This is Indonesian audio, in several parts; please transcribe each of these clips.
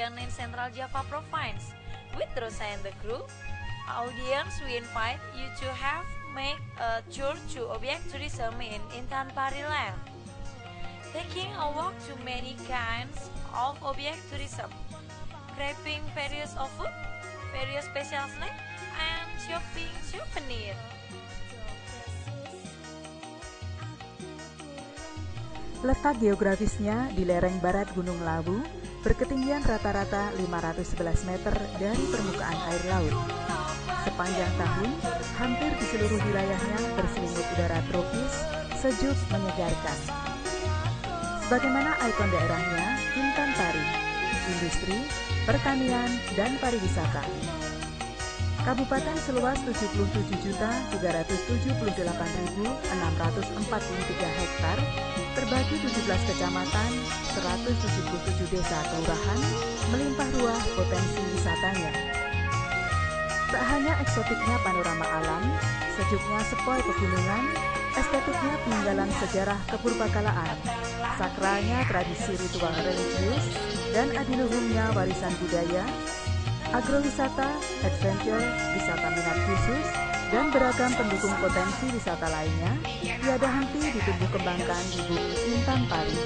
region in Central Java Province. With Rosa and the crew, audience, we invite you to make a tour to object tourism in Intan Pari Land. Taking a walk to many kinds of object tourism, grabbing various of food, various special snacks, and shopping souvenir. Letak geografisnya di lereng barat Gunung Lawu, berketinggian rata-rata 511 meter dari permukaan air laut. Sepanjang tahun, hampir di seluruh wilayahnya berselimut udara tropis, sejuk menyegarkan. Sebagaimana ikon daerahnya, Intan Pari, industri, pertanian, dan pariwisata. Kabupaten seluas 77.378.643 hektar, terbagi 17 kecamatan, 177 desa kelurahan, melimpah ruah potensi wisatanya. Tak hanya eksotiknya panorama alam, sejuknya sepoi pegunungan, estetiknya peninggalan sejarah kepurbakalaan, sakralnya tradisi ritual religius, dan adiluhungnya warisan budaya, agrowisata, adventure, wisata minat khusus, dan beragam pendukung potensi wisata lainnya tiada henti ditumbuh kembangkan di bumi Intan Pari.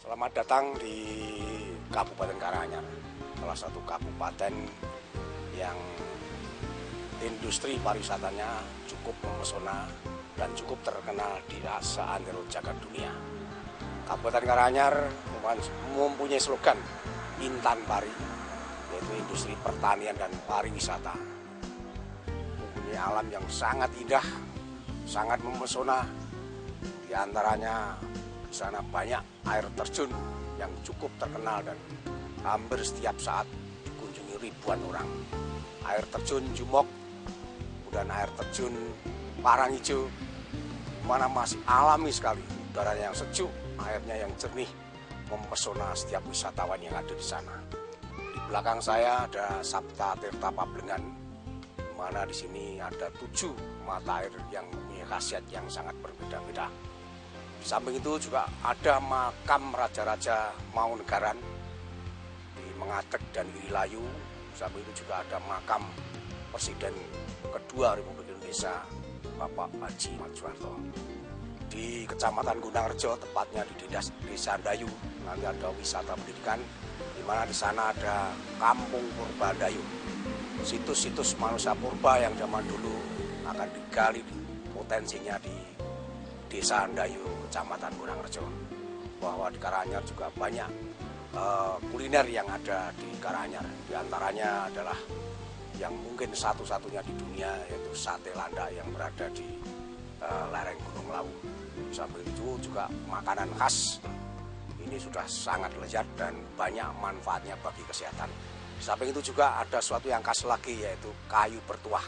Selamat datang di Kabupaten Karanganyar, salah satu kabupaten yang industri pariwisatanya cukup memesona dan cukup terkenal di seantero jagat dunia. Kabupaten Karanganyar mempunyai slogan Intan Pari, yaitu industri pertanian dan pariwisata. Mempunyai alam yang sangat indah, sangat memesona. Di antaranya di sana banyak air terjun yang cukup terkenal dan hampir setiap saat dikunjungi ribuan orang. Air terjun Jumok, kemudian air terjun Paranghijau, mana masih alami sekali, udaranya yang sejuk, airnya yang jernih, mempesona setiap wisatawan yang ada di sana. Di belakang saya ada Sabta Tirta Pablengan, di mana di sini ada 7 mata air yang mempunyai khasiat yang sangat berbeda-beda. Di samping itu juga ada makam Raja-Raja Mangkunegaran di Mengatek dan Irilayu. Di samping itu juga ada makam Presiden kedua Republik Indonesia, Bapak Haji Ahmad Soeharto. Di Kecamatan Gunangrejo, tepatnya di Desa Dayu, nanti ada wisata pendidikan, di mana di sana ada Kampung Purba Dayu. Situs-situs manusia purba yang zaman dulu akan digali potensinya di Desa Dayu, Kecamatan Gunangrejo. Bahwa di Karanganyar juga banyak kuliner yang ada di Karanganyar. Di antaranya adalah yang mungkin satu-satunya di dunia, yaitu sate landak yang berada di lereng Gunung Lawu. Sambil itu juga makanan khas ini sudah sangat lezat dan banyak manfaatnya bagi kesehatan. Di samping itu juga ada sesuatu yang khas lagi, yaitu kayu bertuah,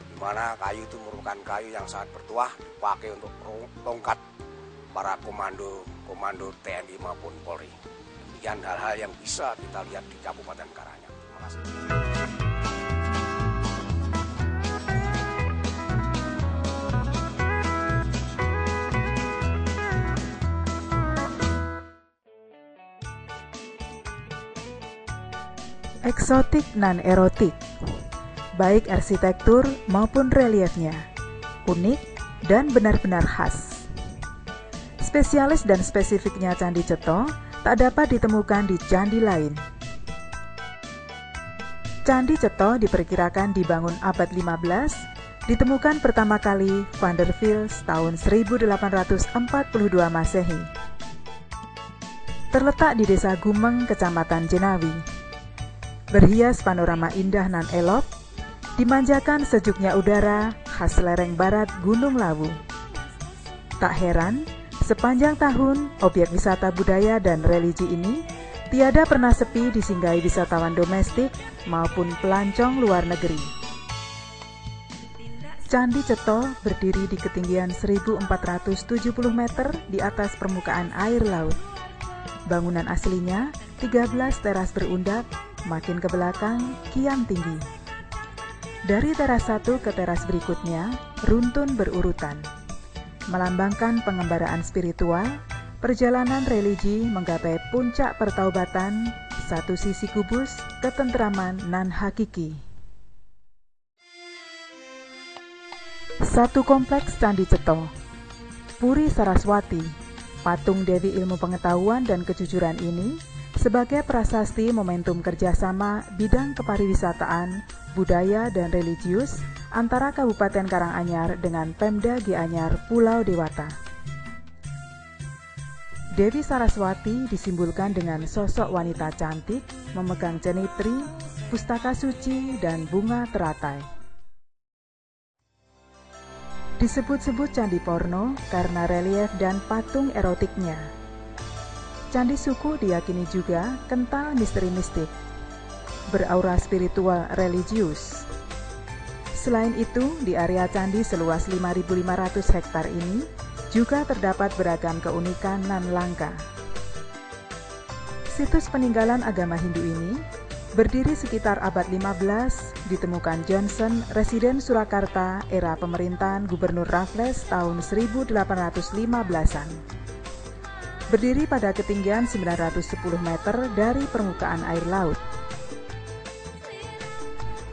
di mana kayu itu merupakan kayu yang sangat bertuah, dipakai untuk tongkat para komando TNI maupun Polri. Demikian hal-hal yang bisa kita lihat di Kabupaten Karanganyar. Terima kasih. Eksotik non-erotik, baik arsitektur maupun reliefnya, unik dan benar-benar khas. Spesialis dan spesifiknya Candi Cetho tak dapat ditemukan di candi lain. Candi Cetho diperkirakan dibangun abad 15, ditemukan pertama kali Van der Vils tahun 1842 Masehi. Terletak di Desa Gumeng, Kecamatan Jenawi. Berhias panorama indah nan elok, dimanjakan sejuknya udara khas lereng barat Gunung Lawu. Tak heran, sepanjang tahun objek wisata budaya dan religi ini tiada pernah sepi disinggahi wisatawan domestik maupun pelancong luar negeri. Candi Cetho berdiri di ketinggian 1470 meter di atas permukaan air laut. Bangunan aslinya 13 teras berundak makin ke belakang kian tinggi. Dari teras satu ke teras berikutnya, runtun berurutan. Melambangkan pengembaraan spiritual, perjalanan religi menggapai puncak pertaubatan, satu sisi kubus, ketentraman nan hakiki. Satu kompleks Candi Ceto, Puri Saraswati, patung Dewi Ilmu Pengetahuan dan Kejujuran ini sebagai prasasti momentum kerjasama bidang kepariwisataan, budaya, dan religius antara Kabupaten Karanganyar dengan Pemda Gianyar Pulau Dewata. Dewi Saraswati disimbolkan dengan sosok wanita cantik memegang cenitri, pustaka suci, dan bunga teratai. Disebut-sebut candi porno karena relief dan patung erotiknya. Candi Suku diyakini juga kental misteri mistik, beraura spiritual religius. Selain itu, di area candi seluas 5.500 hektar ini juga terdapat beragam keunikan nan langka. Situs peninggalan agama Hindu ini berdiri sekitar abad 15, ditemukan Johnson, residen Surakarta era pemerintahan Gubernur Raffles tahun 1815-an. Berdiri pada ketinggian 910 meter dari permukaan air laut.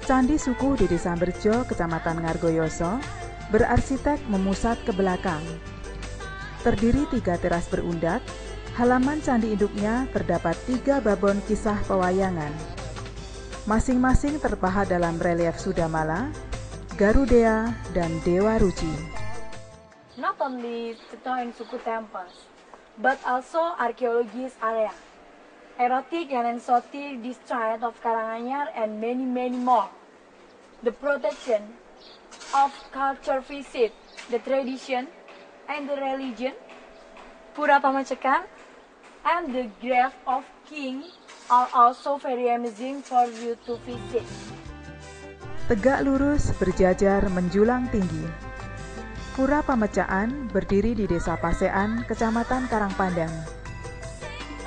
Candi Suku di Desa Berjo, Kecamatan Ngargoyoso, berarsitek memusat ke belakang. Terdiri 3 teras berundak, halaman candi induknya terdapat 3 babon kisah pewayangan. Masing-masing terpahat dalam relief Sudamala, Garudea, dan Dewa Ruci. Not only Ceto and Suku temples, but also archaeological area, erotic and exotic district of Karanganyar, and many more. The protection of culture visit, the tradition and the religion, Pura Pamacekan, and the grave of king are also very amazing for you to visit. Tegak lurus berjajar menjulang tinggi. Pura Pamecaan berdiri di Desa Pasean, Kecamatan Karangpandang.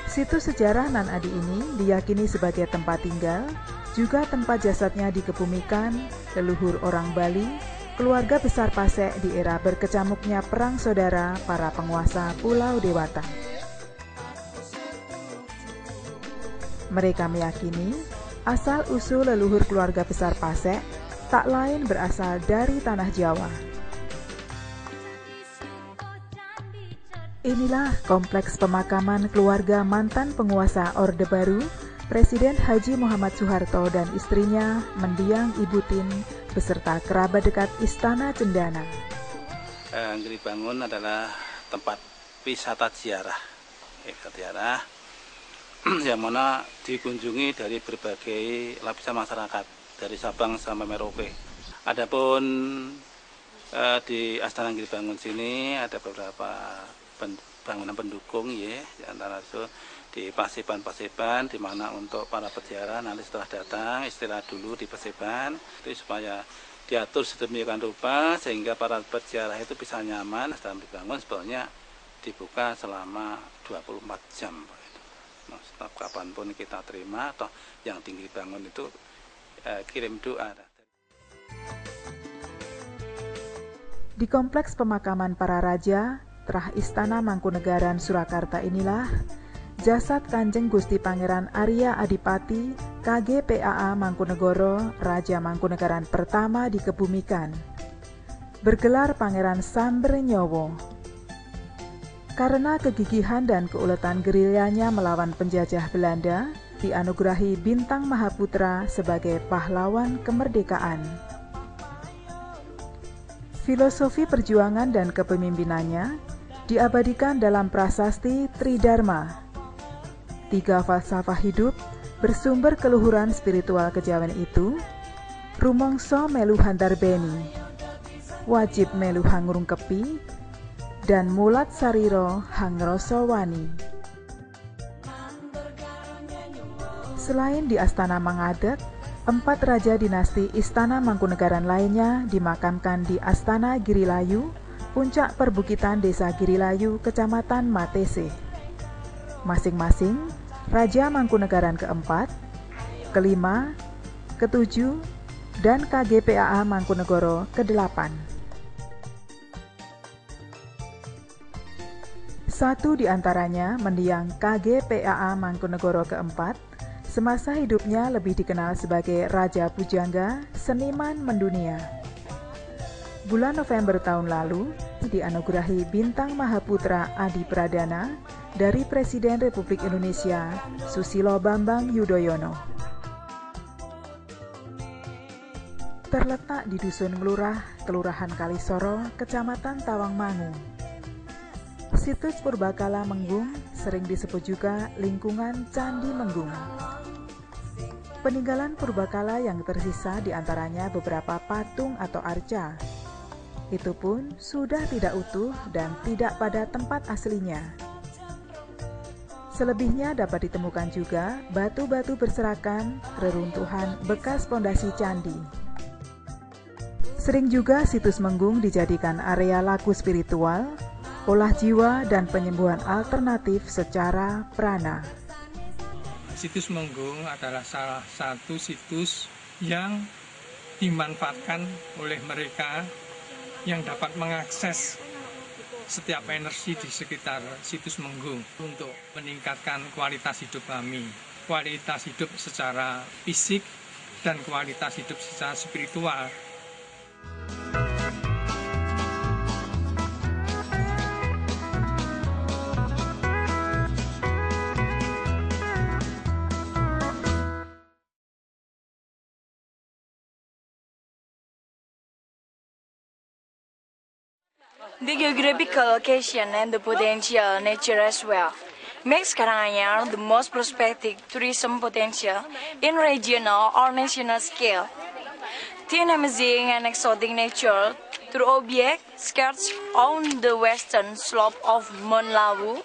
Situs sejarah Nan Adi ini diyakini sebagai tempat tinggal, juga tempat jasadnya dikebumikan leluhur orang Bali, keluarga besar Pasek di era berkecamuknya perang saudara para penguasa Pulau Dewata. Mereka meyakini asal-usul leluhur keluarga besar Pasek tak lain berasal dari tanah Jawa. Inilah kompleks pemakaman keluarga mantan penguasa Orde Baru, Presiden Haji Muhammad Soeharto dan istrinya Mendiang Ibu Tin beserta kerabat dekat Istana Cendana. Giribangun adalah tempat wisata ziarah, yang mana dikunjungi dari berbagai lapisan masyarakat dari Sabang sampai Merauke. Adapun di Astana Giribangun sini ada beberapa bangunan pendukung ya, di antara itu di Paseban di mana untuk para peziarah nanti setelah datang istirahat dulu di Paseban itu supaya diatur sedemikian rupa sehingga para peziarah itu bisa nyaman. Astana Giribangun sebenarnya dibuka selama 24 jam. Setiap kapanpun kita terima atau yang tinggi bangun itu kirim doa. Di kompleks pemakaman para raja, terah Istana Mangkunegaran Surakarta inilah jasad Kanjeng Gusti Pangeran Arya Adipati KG-PAA Mangkunegoro, Raja Mangkunegaran pertama dikebumikan. Bergelar Pangeran Sambernyowo. Karena kegigihan dan keuletan gerilyanya melawan penjajah Belanda, dianugerahi Bintang Mahaputra sebagai pahlawan kemerdekaan. Filosofi perjuangan dan kepemimpinannya diabadikan dalam prasasti Tridharma. 3 falsafah hidup bersumber keluhuran spiritual kejawen itu, rumangsa melu handarbeni, wajib melu hangurungkepi, dan mulat sariro hangrasa wani. Selain di Astana Mangadek, 4 raja dinasti Istana Mangkunegaran lainnya dimakamkan di Astana Girilayu, puncak perbukitan Desa Girilayu, Kecamatan Matese. Masing-masing Raja Mangkunegaran keempat, ke-5, ke-7, dan KGPAA Mangkunegoro ke-8. Satu di antaranya mendiang KGPAA Mangkunegoro ke-4, semasa hidupnya lebih dikenal sebagai Raja Pujangga, seniman mendunia. Bulan November tahun lalu, dianugerahi Bintang Mahaputra Adi Pradana dari Presiden Republik Indonesia Susilo Bambang Yudhoyono. Terletak di Dusun Nglurah, Kelurahan Kalisoro, Kecamatan Tawangmangu. Situs Purbakala Menggung sering disebut juga lingkungan Candi Menggung. Peninggalan purbakala yang tersisa diantaranya beberapa patung atau arca. Itu pun sudah tidak utuh dan tidak pada tempat aslinya. Selebihnya dapat ditemukan juga batu-batu berserakan, reruntuhan bekas pondasi candi. Sering juga situs Menggung dijadikan area laku spiritual, olah jiwa, dan penyembuhan alternatif secara prana. Situs Menggung adalah salah satu situs yang dimanfaatkan oleh mereka yang dapat mengakses setiap energi di sekitar situs Menggung untuk meningkatkan kualitas hidup kami, kualitas hidup secara fisik dan kualitas hidup secara spiritual. The geographical location and the potential nature as well makes Karanganyar the most prospective tourism potential in regional or national scale. The amazing and exotic nature through object sketched on the western slope of Mount Lawu,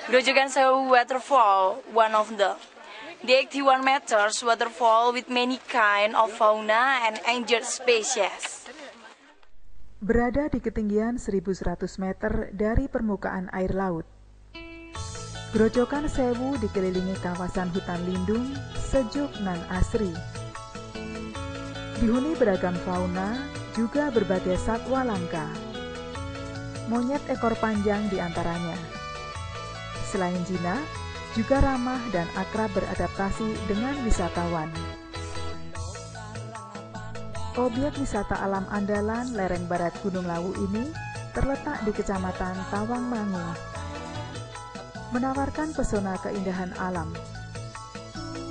Grojogan Sewu waterfall, one of the 81 meters waterfall with many kind of fauna and endangered species. Berada di ketinggian 1.100 meter dari permukaan air laut. Grojogan Sewu dikelilingi kawasan hutan lindung sejuk nan asri. Dihuni beragam fauna, juga berbagai satwa langka. Monyet ekor panjang di antaranya. Selain jinak, juga ramah dan akrab beradaptasi dengan wisatawan. Objek wisata alam andalan lereng barat Gunung Lawu ini terletak di Kecamatan Tawangmangu, menawarkan pesona keindahan alam.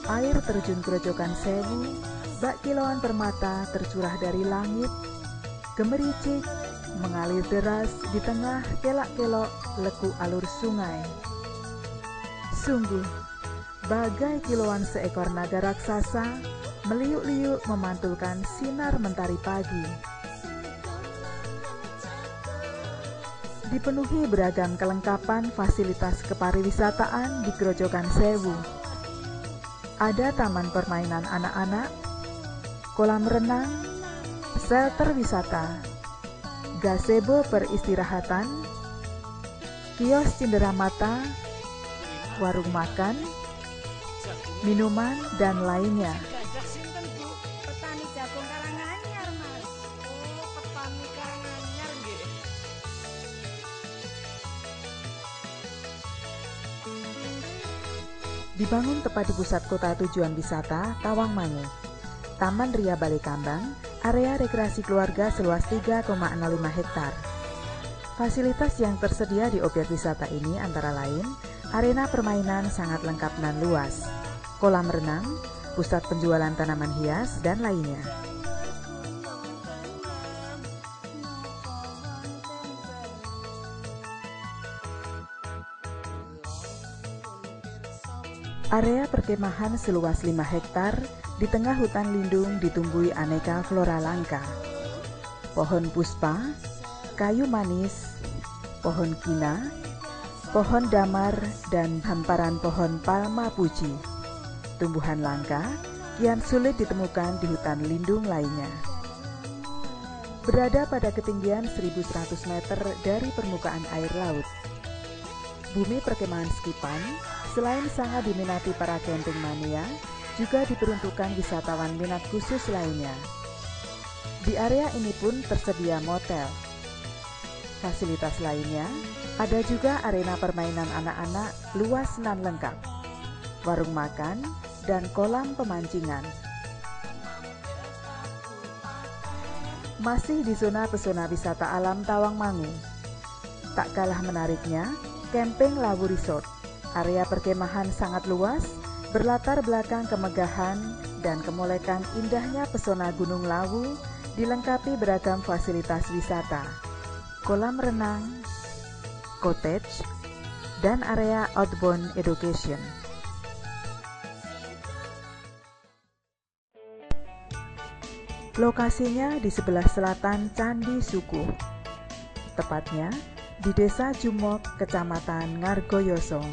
Air terjun Grojogan Sewu, bak kilauan permata tercurah dari langit, gemericik, mengalir deras di tengah kelak-kelok leku alur sungai. Sungguh, bagai kilauan seekor naga raksasa, meliuk-liuk memantulkan sinar mentari pagi. Dipenuhi beragam kelengkapan fasilitas kepariwisataan di Grojogan Sewu. Ada taman permainan anak-anak, kolam renang, shelter wisata, gazebo peristirahatan, kios cenderamata, warung makan, minuman, dan lainnya. Petani jagung Karanganyar, Mas. Oh, petani Karanganyar nggih. Dibangun tepat di pusat kota tujuan wisata Tawangmangu, Taman Ria Balai Kambang, area rekreasi keluarga seluas 3,65 hektar. Fasilitas yang tersedia di objek wisata ini antara lain arena permainan sangat lengkap dan luas, kolam renang, pusat penjualan tanaman hias, dan lainnya. Area perkemahan seluas 5 hektar di tengah hutan lindung ditumbuhi aneka flora langka. Pohon puspa, kayu manis, pohon kina, pohon damar, dan hamparan pohon palma puji. Tumbuhan langka kian sulit ditemukan di hutan lindung lainnya. Berada pada ketinggian 1.100 meter dari permukaan air laut, bumi perkemahan Skipan selain sangat diminati para camping mania, juga diperuntukkan wisatawan minat khusus lainnya. Di area ini pun tersedia motel. Fasilitas lainnya, ada juga arena permainan anak-anak luas dan lengkap, warung makan, dan kolam pemancingan. Masih di zona pesona wisata alam Tawangmangu, tak kalah menariknya, Camping Lawu Resort. Area perkemahan sangat luas, berlatar belakang kemegahan dan kemolekan indahnya pesona Gunung Lawu, dilengkapi beragam fasilitas wisata, kolam renang, cottage, dan area outbound education. Lokasinya di sebelah selatan Candi Sukuh, tepatnya di Desa Jumok, Kecamatan Ngargoyoso,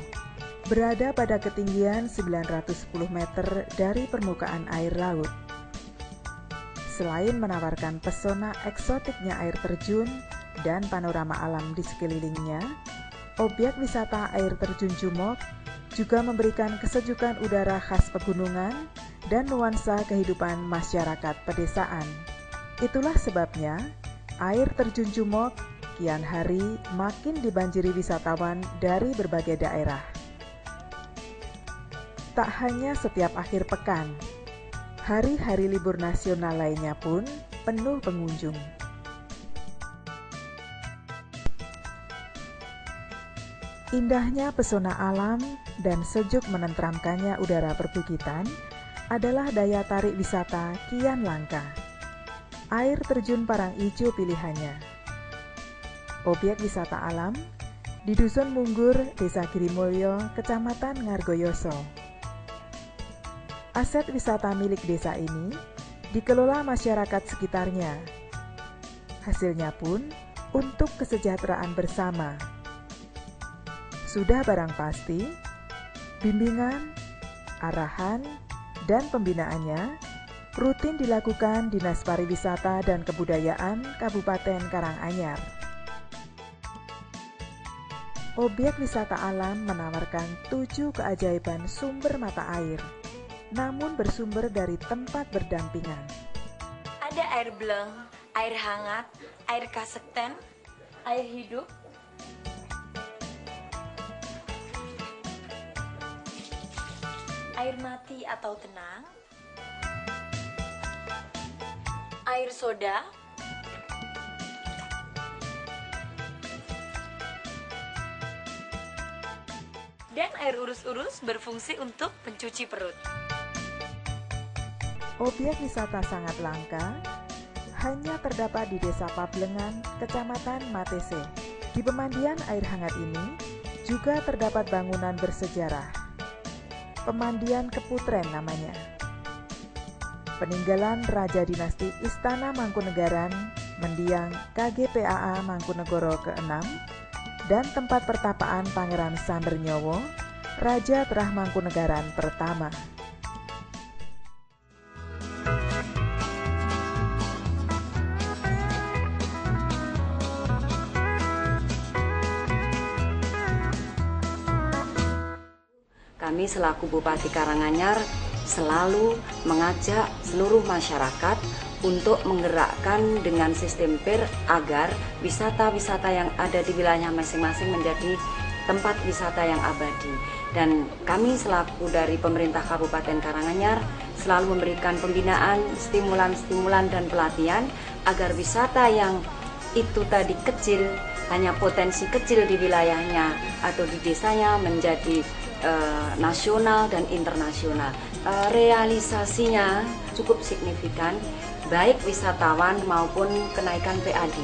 berada pada ketinggian 910 meter dari permukaan air laut. Selain menawarkan pesona eksotiknya air terjun dan panorama alam di sekelilingnya, objek wisata air terjun Jumok juga memberikan kesejukan udara khas pegunungan dan nuansa kehidupan masyarakat pedesaan. Itulah sebabnya air terjun Jumok kian hari makin dibanjiri wisatawan dari berbagai daerah. Tak hanya setiap akhir pekan, hari-hari libur nasional lainnya pun penuh pengunjung. Indahnya pesona alam dan sejuk menenteramkannya udara perbukitan adalah daya tarik wisata kian langka. Air terjun Parang Ijo pilihannya. Objek wisata alam di Dusun Munggur, Desa Girimulyo, Kecamatan Ngargoyoso. Aset wisata milik desa ini dikelola masyarakat sekitarnya. Hasilnya pun untuk kesejahteraan bersama. Sudah barang pasti, bimbingan, arahan, dan pembinaannya rutin dilakukan Dinas Pariwisata dan Kebudayaan Kabupaten Karanganyar. Objek wisata alam menawarkan 7 keajaiban sumber mata air, namun bersumber dari tempat berdampingan. Ada air beleng, air hangat, air kasekten, air hidup, air mati atau tenang, air soda, dan air urus-urus berfungsi untuk pencuci perut. Objek wisata sangat langka, hanya terdapat di Desa Pablengan, Kecamatan Matese. Di pemandian air hangat ini juga terdapat bangunan bersejarah. Pemandian Keputren namanya. Peninggalan Raja Dinasti Istana Mangkunegaran, mendiang KGPAA Mangkunegoro ke-6, dan tempat pertapaan Pangeran Sambernyowo, Raja Terah Mangkunegaran pertama. Kami selaku Bupati Karanganyar selalu mengajak seluruh masyarakat untuk menggerakkan dengan sistem PIR agar wisata-wisata yang ada di wilayah masing-masing menjadi tempat wisata yang abadi. Dan kami selaku dari pemerintah Kabupaten Karanganyar selalu memberikan pembinaan, stimulan-stimulan dan pelatihan agar wisata yang itu tadi kecil, hanya potensi kecil di wilayahnya atau di desanya menjadi nasional dan internasional. Realisasinya cukup signifikan, baik wisatawan maupun kenaikan PAD.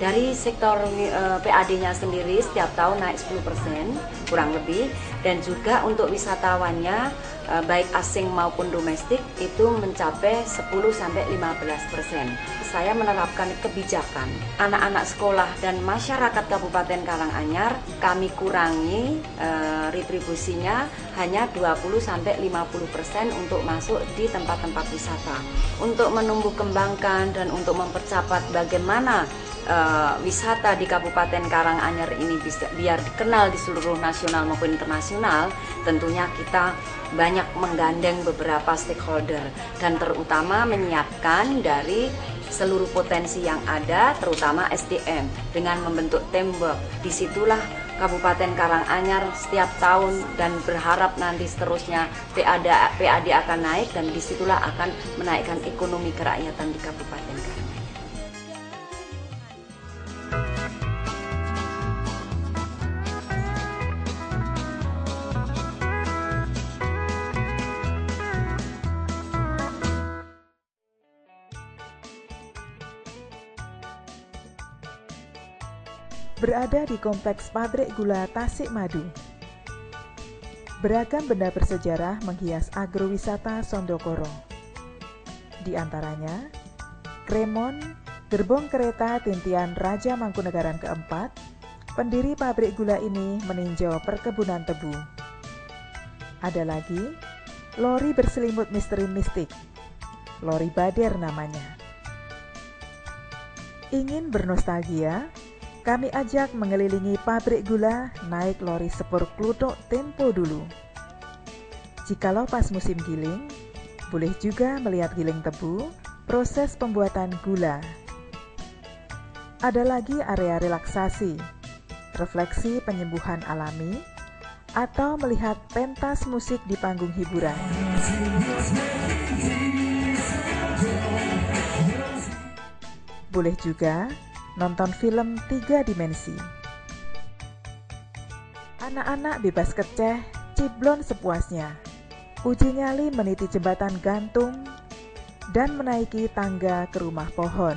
Dari sektor PAD-nya sendiri setiap tahun naik 10% kurang lebih, dan juga untuk wisatawannya baik asing maupun domestik itu mencapai 10-15%. Saya menerapkan kebijakan anak-anak sekolah dan masyarakat Kabupaten Karanganyar kami kurangi retribusinya hanya 20-50% untuk masuk di tempat-tempat wisata. Untuk menumbuh kembangkan dan untuk mempercepat bagaimana wisata di Kabupaten Karanganyar ini bisa biar dikenal di seluruh nasional maupun internasional, tentunya kita banyak menggandeng beberapa stakeholder dan terutama menyiapkan dari seluruh potensi yang ada, terutama SDM dengan membentuk teamwork. Disitulah Kabupaten Karanganyar setiap tahun dan berharap nanti seterusnya PAD akan naik dan disitulah akan menaikkan ekonomi kerakyatan di Kabupaten Karanganyar. Berada di kompleks pabrik gula Tasik Madu. Beragam benda bersejarah menghias agrowisata Sondokoro. Di antaranya, Kremon, gerbong kereta tintian Raja Mangkunegaran keempat, pendiri pabrik gula ini meninjau perkebunan tebu. Ada lagi, lori berselimut misteri mistik, lori Bader namanya. Ingin bernostalgia? Kami ajak mengelilingi pabrik gula naik lori sepur kluthuk tempo dulu. Jikalau pas musim giling, boleh juga melihat giling tebu, proses pembuatan gula. Ada lagi area relaksasi, refleksi penyembuhan alami, atau melihat pentas musik di panggung hiburan. Boleh juga nonton film 3 dimensi. Anak-anak bebas keceh, ciblon sepuasnya. Uji nyali meniti jembatan gantung dan menaiki tangga ke rumah pohon.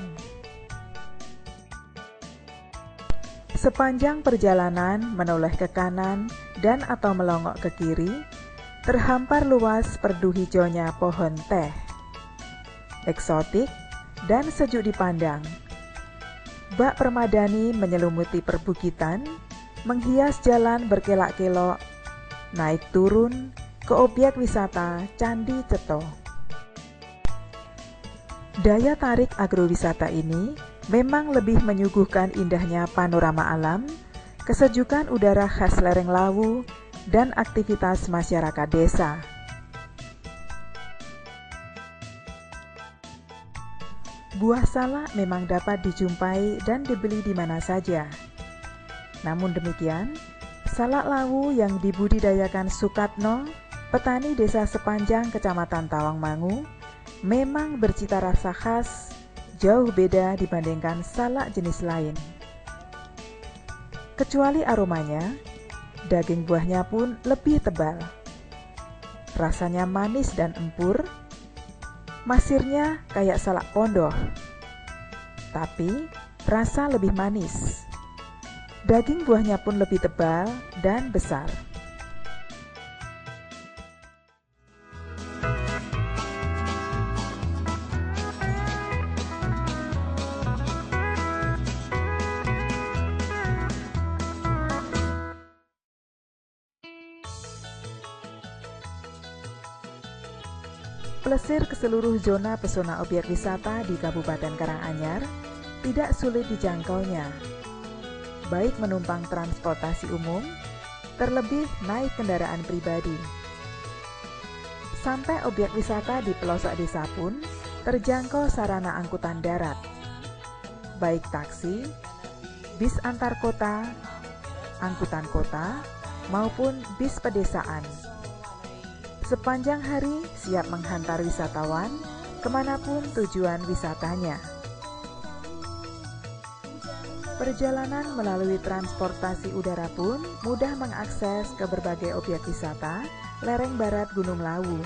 Sepanjang perjalanan menoleh ke kanan dan atau melongok ke kiri, terhampar luas perdu hijaunya pohon teh. Eksotik dan sejuk dipandang. Bak permadani menyelumuti perbukitan, menghias jalan berkelak-kelok, naik turun ke objek wisata Candi Ceto. Daya tarik agrowisata ini memang lebih menyuguhkan indahnya panorama alam, kesejukan udara khas lereng Lawu, dan aktivitas masyarakat desa. Buah salak memang dapat dijumpai dan dibeli di mana saja. Namun demikian, salak Lawu yang dibudidayakan Sukatno, petani desa sepanjang Kecamatan Tawangmangu, memang bercita rasa khas, jauh beda dibandingkan salak jenis lain. Kecuali aromanya, daging buahnya pun lebih tebal. Rasanya manis dan empur, masirnya kayak salak pondoh, tapi rasa lebih manis. Daging buahnya pun lebih tebal dan besar. Plesir ke seluruh zona pesona objek wisata di Kabupaten Karanganyar tidak sulit dijangkaunya, baik menumpang transportasi umum, terlebih naik kendaraan pribadi. Sampai objek wisata di pelosok desa pun terjangkau sarana angkutan darat, baik taksi, bis antar kota, angkutan kota, maupun bis pedesaan. Sepanjang hari siap menghantar wisatawan kemanapun tujuan wisatanya. Perjalanan melalui transportasi udara pun mudah mengakses ke berbagai objek wisata lereng barat Gunung Lawu.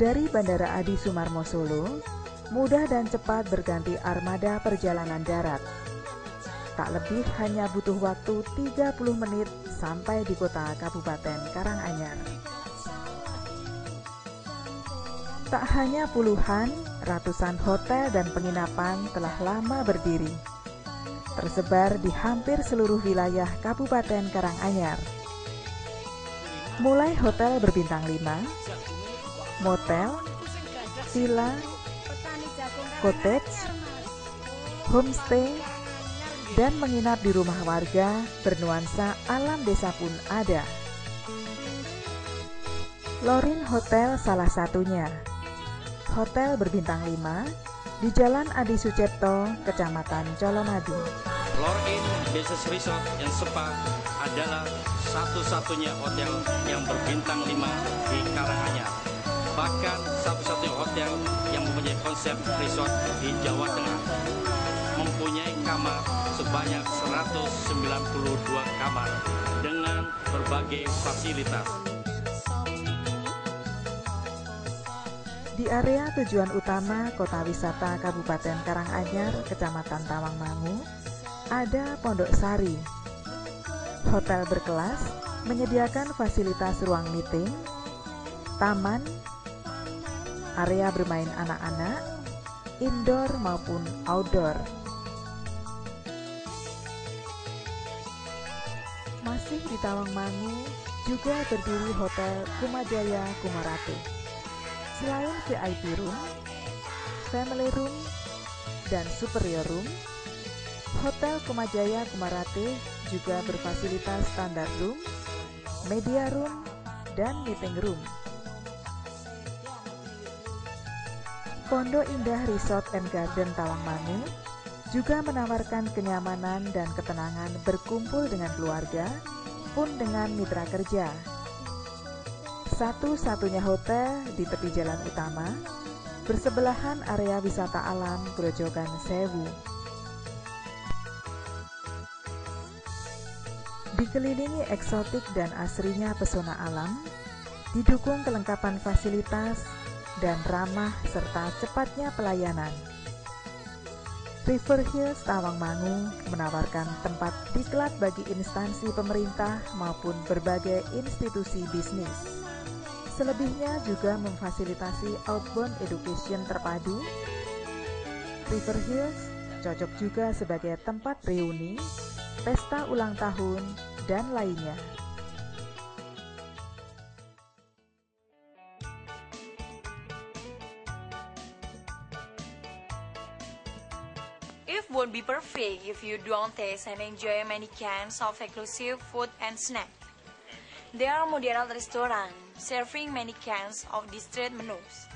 Dari Bandara Adi Sumarmo Solo, mudah dan cepat berganti armada perjalanan darat. Tak lebih hanya butuh waktu 30 menit sampai di kota Kabupaten Karanganyar. Tak hanya puluhan, ratusan hotel dan penginapan telah lama berdiri, tersebar di hampir seluruh wilayah Kabupaten Karanganyar. Mulai hotel berbintang 5, motel, villa, cottage, homestay, dan menginap di rumah warga bernuansa alam desa pun ada. Lorin Hotel salah satunya. Hotel berbintang 5 di Jalan Adi Sucipto, Kecamatan Colomadu. Lorin Business Resort yang Spa adalah satu-satunya hotel yang berbintang 5 di Karanganyar. Bahkan satu-satunya hotel yang mempunyai konsep resort di Jawa Tengah. Mempunyai kamar sebanyak 192 kamar dengan berbagai fasilitas. Di area tujuan utama Kota Wisata Kabupaten Karanganyar, Kecamatan Tawangmangu, ada Pondok Sari. Hotel berkelas menyediakan fasilitas ruang meeting, taman, area bermain anak-anak, indoor maupun outdoor. Masih di Tawangmangu juga berdiri Hotel Kumajaya Kumarate. Selain VIP room, family room, dan superior room, Hotel Kumajaya Kumarate juga berfasilitas standar room, media room, dan meeting room. Pondok Indah Resort and Garden Tawangmangu juga menawarkan kenyamanan dan ketenangan berkumpul dengan keluarga pun dengan mitra kerja. Satu-satunya hotel di tepi jalan utama, bersebelahan area wisata alam Grojogan Sewu. Dikelilingi eksotik dan asrinya pesona alam, didukung kelengkapan fasilitas dan ramah serta cepatnya pelayanan. River Hills Tawangmangu menawarkan tempat diklat bagi instansi pemerintah maupun berbagai institusi bisnis. Selebihnya juga memfasilitasi outbound education terpadu. River Hills cocok juga sebagai tempat reuni, pesta ulang tahun, dan lainnya. It won't be perfect if you don't taste and enjoy many kinds of exclusive food and snack. There are modern restaurants serving many kinds of district menus,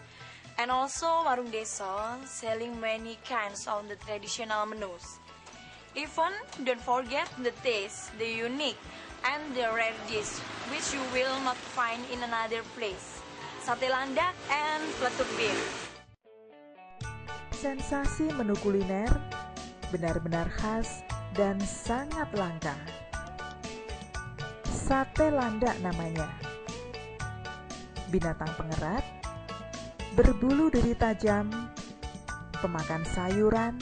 and also warung desa selling many kinds of the traditional menus. Even don't forget the taste, the unique, and the rare dish which you will not find in another place. Sate landak and peletuk beef. Sensasi menu kuliner benar-benar khas dan sangat langka. Sate landak namanya. Binatang pengerat, berbulu duri tajam, pemakan sayuran,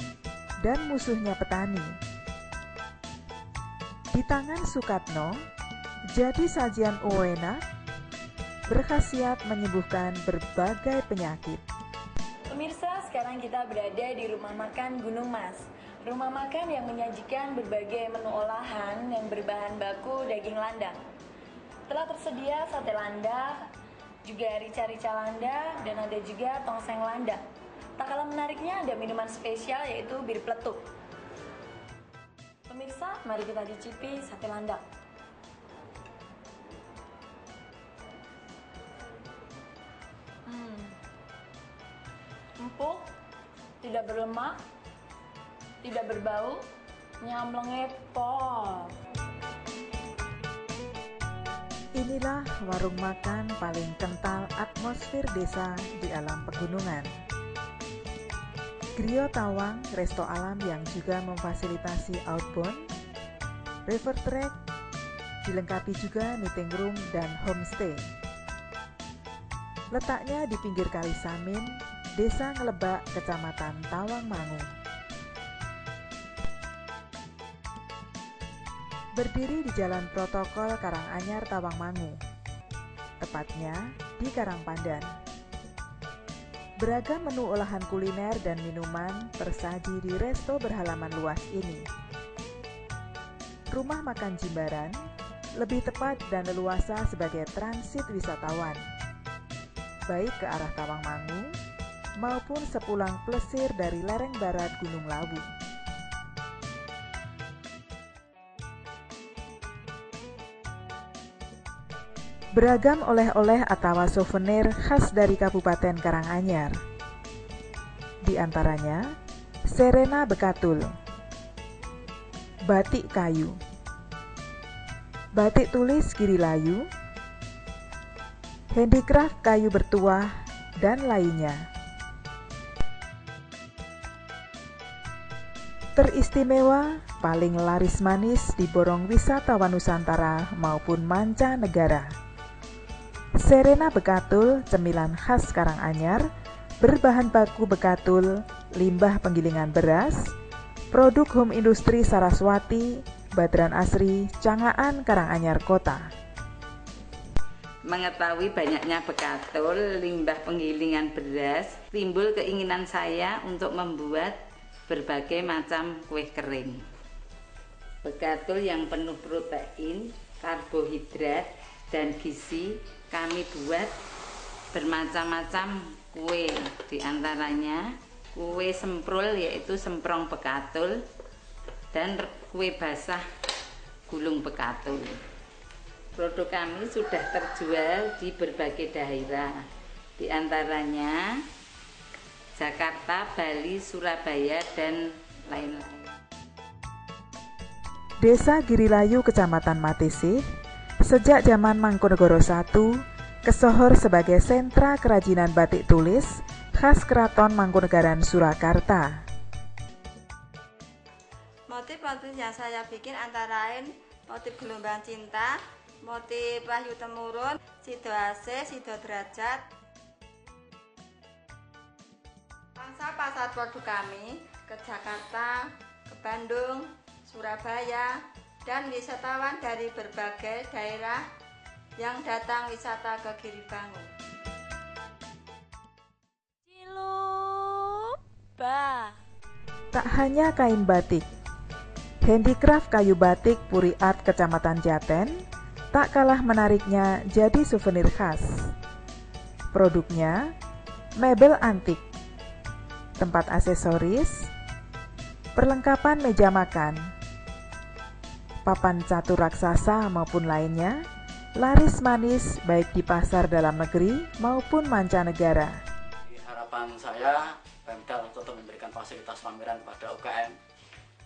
dan musuhnya petani. Di tangan Sukatno, jadi sajian enak, berkhasiat menyembuhkan berbagai penyakit. Pemirsa, sekarang kita berada di Rumah Makan Gunung Mas. Rumah makan yang menyajikan berbagai menu olahan yang berbahan baku daging landak. Telah tersedia sate landak, juga rica-rica landak, dan ada juga tongseng landak. Tak kalah menariknya ada minuman spesial yaitu bir peletuk. Pemirsa, mari kita cicipi sate landak. Empuk, tidak berlemak, tidak berbau, nyamlengnya pol. Inilah warung makan paling kental atmosfer desa di alam pegunungan. Griyo Tawang, resto alam yang juga memfasilitasi outbound, river trek, dilengkapi juga meeting room dan homestay. Letaknya di pinggir Kali Samin, Desa Ngelebak, Kecamatan Tawangmangu. Berdiri di Jalan Protokol Karanganyar, Tawangmangu, tepatnya di Karangpandan. Beragam menu olahan kuliner dan minuman tersaji di resto berhalaman luas ini. Rumah Makan Jimbaran lebih tepat dan leluasa sebagai transit wisatawan, baik ke arah Tawangmangu maupun sepulang plesir dari lereng barat Gunung Lawu. Beragam oleh-oleh atau souvenir khas dari Kabupaten Karanganyar. Di antaranya, Serena Bekatul, batik kayu, batik tulis Girilayu, handicraft kayu bertuah, dan lainnya. Teristimewa, paling laris manis diborong wisatawan Nusantara maupun mancanegara. Serena Bekatul, cemilan khas Karanganyar, berbahan baku bekatul, limbah penggilingan beras, produk home industri Saraswati, Badran Asri, Cangaan, Karanganyar Kota. Mengetahui banyaknya bekatul, limbah penggilingan beras, timbul keinginan saya untuk membuat berbagai macam kue kering. Bekatul yang penuh protein, karbohidrat, dan gizi kami buat bermacam-macam kue, diantaranya kue semprul yaitu semprong bekatul dan kue basah gulung bekatul. Produk kami sudah terjual di berbagai daerah, diantaranya Jakarta, Bali, Surabaya, dan lain-lain. Desa Girilayu, Kecamatan Matesih, sejak zaman Mangkunegoro I, kesohor sebagai sentra kerajinan batik tulis khas Keraton Mangkunegaran Surakarta. Motif-motif yang saya bikin antara lain motif gelombang cinta, motif Wahyu Temurun, Sido Asih, Sido Derajat. Pangsa pasar produk kami ke Jakarta, ke Bandung, Surabaya, dan wisatawan dari berbagai daerah yang datang wisata ke Giribangun. Ciluba. Tak hanya kain batik, handicraft kayu batik Puri Art Kecamatan Jaten tak kalah menariknya jadi souvenir khas. Produknya mebel antik, tempat aksesoris, perlengkapan meja makan, papan catur raksasa maupun lainnya, laris manis baik di pasar dalam negeri maupun mancanegara. Harapan saya, Pemda untuk memberikan fasilitas pameran pada UKM.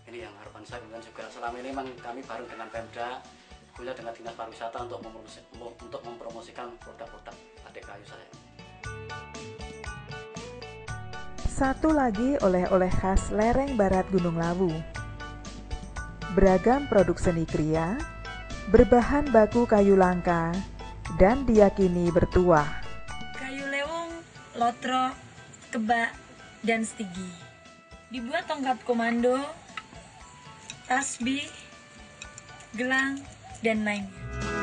Ini yang harapan saya, kemudian juga selama ini memang kami bareng dengan Pemda, juga dengan Dinas Pariwisata untuk mempromosikan produk-produk batik kayu saya. Satu lagi oleh-oleh khas lereng barat Gunung Lawu. Beragam produk seni kriya, berbahan baku kayu langka, dan diyakini bertuah. Kayu lewung, lotro, kebak, dan stigi. Dibuat tongkat komando, tasbih, gelang, dan lainnya.